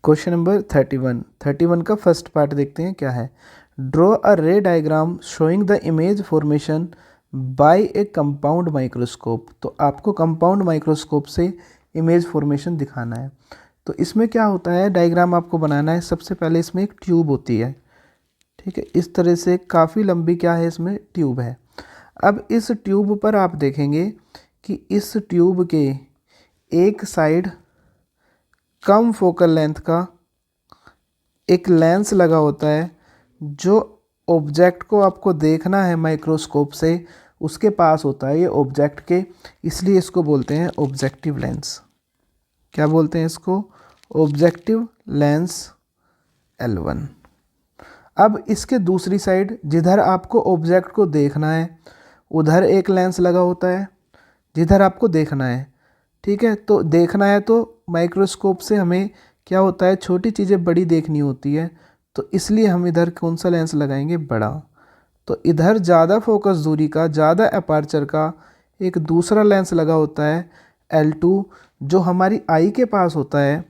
Question number 31 का first part देखते हैं क्या है। ड्रॉ अ रे diagram showing the image formation by A compound microscope. तो आपको कंपाउंड माइक्रोस्कोप से इमेज फॉर्मेशन दिखाना है। तो इसमें क्या होता है, डायग्राम आपको बनाना है। सबसे पहले इसमें एक ट्यूब होती है, ठीक है, इस तरह से काफ़ी लंबी क्या है, इसमें ट्यूब है। अब इस ट्यूब पर आप देखेंगे कि इस ट्यूब के एक साइड कम फोकल लेंथ का एक लेंस लगा होता है। जो ऑब्जेक्ट को आपको देखना है माइक्रोस्कोप से, उसके पास होता है ये ऑब्जेक्ट के, इसलिए इसको बोलते हैं ऑब्जेक्टिव लेंस। क्या बोलते हैं इसको? Objective lens L1। अब इसके दूसरी साइड जिधर आपको ऑब्जेक्ट को देखना है उधर एक लेंस लगा होता है, जिधर आपको देखना है, ठीक है। तो देखना है तो माइक्रोस्कोप से हमें क्या होता है, छोटी चीज़ें बड़ी देखनी होती है, तो इसलिए हम इधर कौन सा लेंस लगाएंगे? बड़ा। तो इधर ज़्यादा फोकस दूरी का, ज़्यादा अपर्चर का एक दूसरा लेंस लगा होता है L2, जो हमारी आई के पास होता है,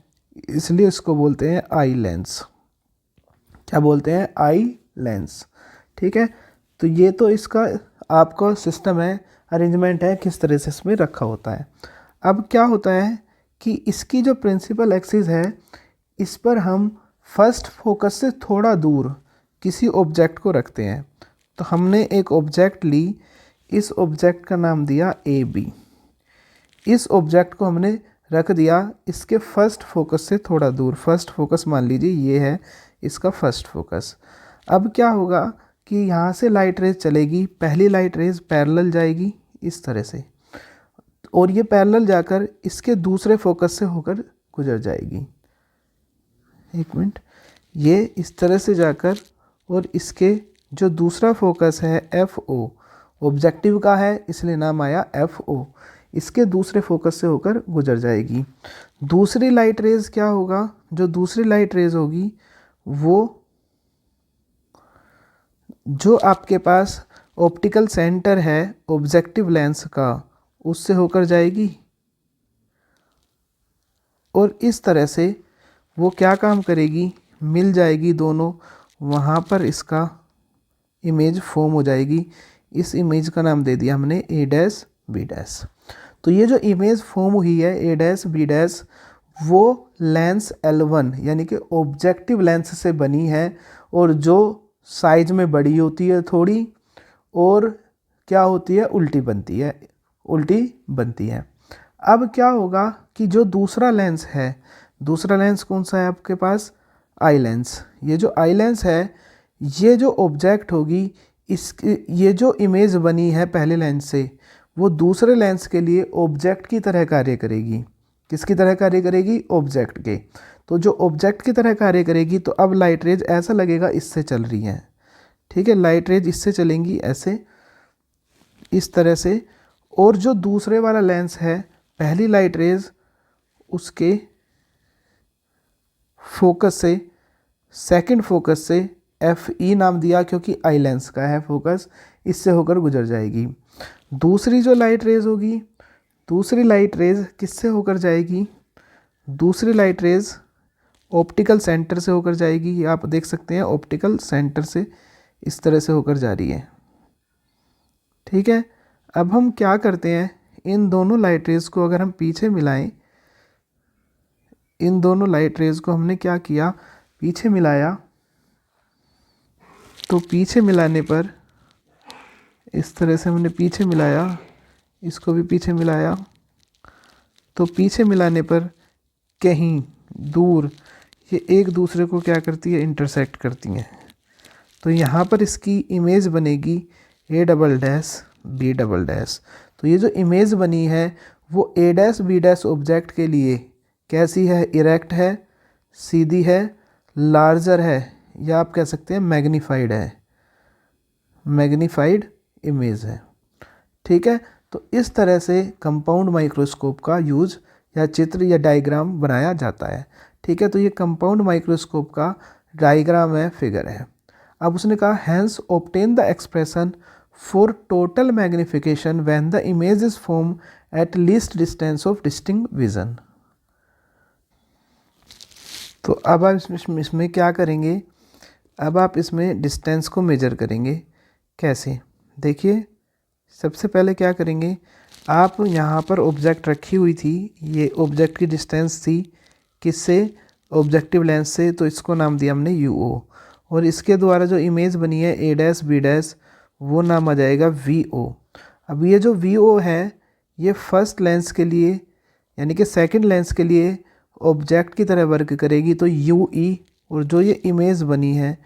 इसलिए इसको बोलते हैं आई लेंस। क्या बोलते हैं? आई लेंस, ठीक है। तो ये तो इसका आपका सिस्टम है, अरेंजमेंट है, किस तरह से इसमें रखा होता है। अब क्या होता है कि इसकी जो प्रिंसिपल एक्सिस है, इस पर हम फर्स्ट फोकस से थोड़ा दूर किसी ऑब्जेक्ट को रखते हैं। तो हमने एक ऑब्जेक्ट ली, इस ऑब्जेक्ट का नाम दिया AB। इस ऑब्जेक्ट को हमने रख दिया इसके फर्स्ट फोकस से थोड़ा दूर। फर्स्ट फोकस मान लीजिए ये है इसका फर्स्ट फोकस। अब क्या होगा कि यहाँ से लाइट रेज चलेगी, पहली लाइट रेज पैरेलल जाएगी इस तरह से, और ये पैरेलल जाकर इसके दूसरे फोकस से होकर गुजर जाएगी। एक मिनट, ये इस तरह से जाकर और इसके जो दूसरा फोकस है FO, ऑब्जेक्टिव का है इसलिए नाम आया FO, इसके दूसरे फोकस से होकर गुजर जाएगी। दूसरी लाइट रेज क्या होगा? जो दूसरी लाइट रेज होगी वो जो आपके पास ऑप्टिकल सेंटर है ऑब्जेक्टिव लेंस का, उससे होकर जाएगी, और इस तरह से वो क्या काम करेगी, मिल जाएगी दोनों, वहाँ पर इसका इमेज फॉर्म हो जाएगी। इस इमेज का नाम दे दिया हमने A', B'। तो ये जो इमेज फॉर्म हुई है A', B', वो लेंस L1 यानी कि ऑब्जेक्टिव लेंस से बनी है, और जो साइज में बड़ी होती है थोड़ी, और क्या होती है, उल्टी बनती है। अब क्या होगा कि जो दूसरा लेंस है, दूसरा लेंस कौन सा है आपके पास? Eye lens. ये जो आई लेंस है, ये जो ऑब्जेक्ट होगी, इसकी ये जो इमेज बनी है पहले लेंस से, वो दूसरे लेंस के लिए ऑब्जेक्ट की तरह कार्य करेगी। किसकी तरह कार्य करेगी? ऑब्जेक्ट के। तो जो ऑब्जेक्ट की तरह कार्य करेगी, तो अब लाइट रेज ऐसा लगेगा इससे चल रही हैं, ठीक है। लाइट रेज इससे चलेंगी ऐसे, इस तरह से, और जो दूसरे वाला लेंस है, पहली लाइट रेज उसके फोकस से, सेकंड फोकस से, FE नाम दिया क्योंकि आई लेंस का है फोकस, इससे होकर गुजर जाएगी। दूसरी जो लाइट रेज होगी, दूसरी लाइट रेज किससे होकर जाएगी? दूसरी लाइट रेज ऑप्टिकल सेंटर से होकर जाएगी। ये आप देख सकते हैं ऑप्टिकल सेंटर से इस तरह से होकर जा रही है, ठीक है। अब हम क्या करते हैं, इन दोनों लाइट रेज को अगर हम पीछे मिलाएं, इन दोनों लाइट रेज को हमने क्या किया, पीछे मिलाया, तो पीछे मिलाने पर इस तरह से हमने पीछे मिलाया, इसको भी पीछे मिलाया, तो पीछे मिलाने पर कहीं दूर ये एक दूसरे को क्या करती है, इंटरसेक्ट करती हैं। तो यहाँ पर इसकी इमेज बनेगी A', B'। तो ये जो इमेज बनी है वो A', B' ऑब्जेक्ट के लिए कैसी है? इरेक्ट है, सीधी है, लार्जर है, या आप कह सकते हैं मैग्नीफाइड है, मैग्नीफाइड इमेज है, ठीक है। तो इस तरह से कंपाउंड माइक्रोस्कोप का यूज या चित्र या डायग्राम बनाया जाता है, ठीक है। तो ये कंपाउंड माइक्रोस्कोप का डायग्राम है, फिगर है। अब उसने कहा hence obtain the expression for total magnification when the image is form at least distance of distinct vision. तो अब आप इसमें क्या करेंगे, अब आप इसमें डिस्टेंस को मेजर करेंगे। कैसे, देखिए सबसे पहले क्या करेंगे, आप यहाँ पर ऑब्जेक्ट रखी हुई थी, ये ऑब्जेक्ट की डिस्टेंस थी किससे, ऑब्जेक्टिव लेंस से, तो इसको नाम दिया हमने UO। और इसके द्वारा जो इमेज बनी है A' B', वो नाम आ जाएगा VO। अब ये जो VO है ये फर्स्ट लेंस के लिए यानी कि सेकंड लेंस के लिए ऑब्जेक्ट की तरह वर्क करेगी, तो UE, और जो ये इमेज बनी है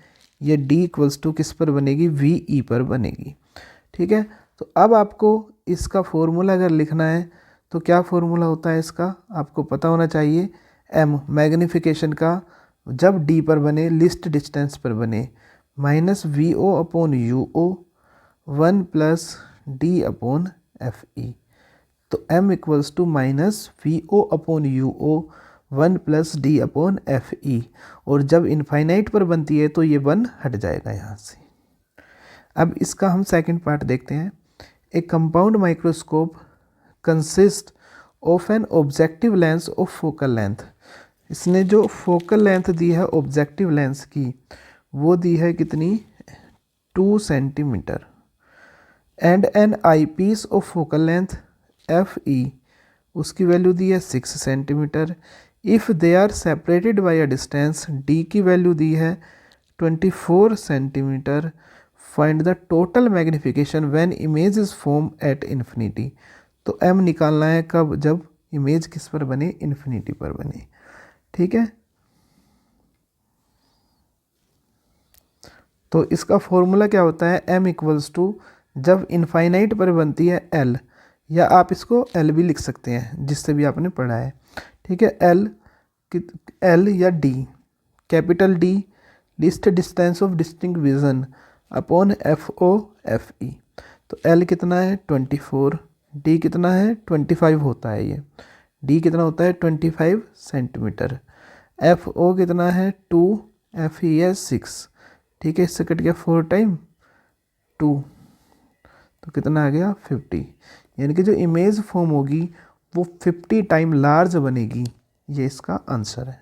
ये D = किस पर बनेगी, VE पर बनेगी। ठीक है, तो अब आपको इसका फॉर्मूला अगर लिखना है तो क्या फॉर्मूला होता है इसका, आपको पता होना चाहिए। M मैग्नीफिकेशन का जब D पर बने, लिस्ट डिस्टेंस पर बने, -VO/UO 1 + D/FE। तो M = -VO/UO 1 + D/FE। और जब इनफाइनाइट पर बनती है तो ये 1 हट जाएगा यहाँ से। अब इसका हम सेकंड पार्ट देखते हैं। ए compound microscope consist of an objective lens of focal length. इसने जो फोकल लेंथ दी है ऑब्जेक्टिव लेंस की, वो दी है कितनी, 2 centimetre, and an eyepiece of focal length FE, उसकी वैल्यू दी है 6 centimetre. If they are separated by a distance, D की वैल्यू दी है 24 centimetre. Find the total magnification when image is form at infinity. तो M निकालना है कब, जब इमेज किस पर बने, इन्फिनिटी पर बने। ठीक है, तो इसका फॉर्मूला क्या होता है, M = जब इनफाइनाइट पर बनती है L, या आप इसको L भी लिख सकते हैं जिससे भी आपने पढ़ा है। ठीक है, L या D, capital D list distance of distinct vision upon FO/FE। तो L कितना है 24, D कितना है 25 होता है, ये D कितना होता है 25 सेंटीमीटर, FO कितना है 2, FE है 6। ठीक है, इससे कट गया 4 × 2, तो कितना आ गया 50। यानी कि जो इमेज फॉर्म होगी वो 50 टाइम लार्ज बनेगी। ये इसका आंसर है।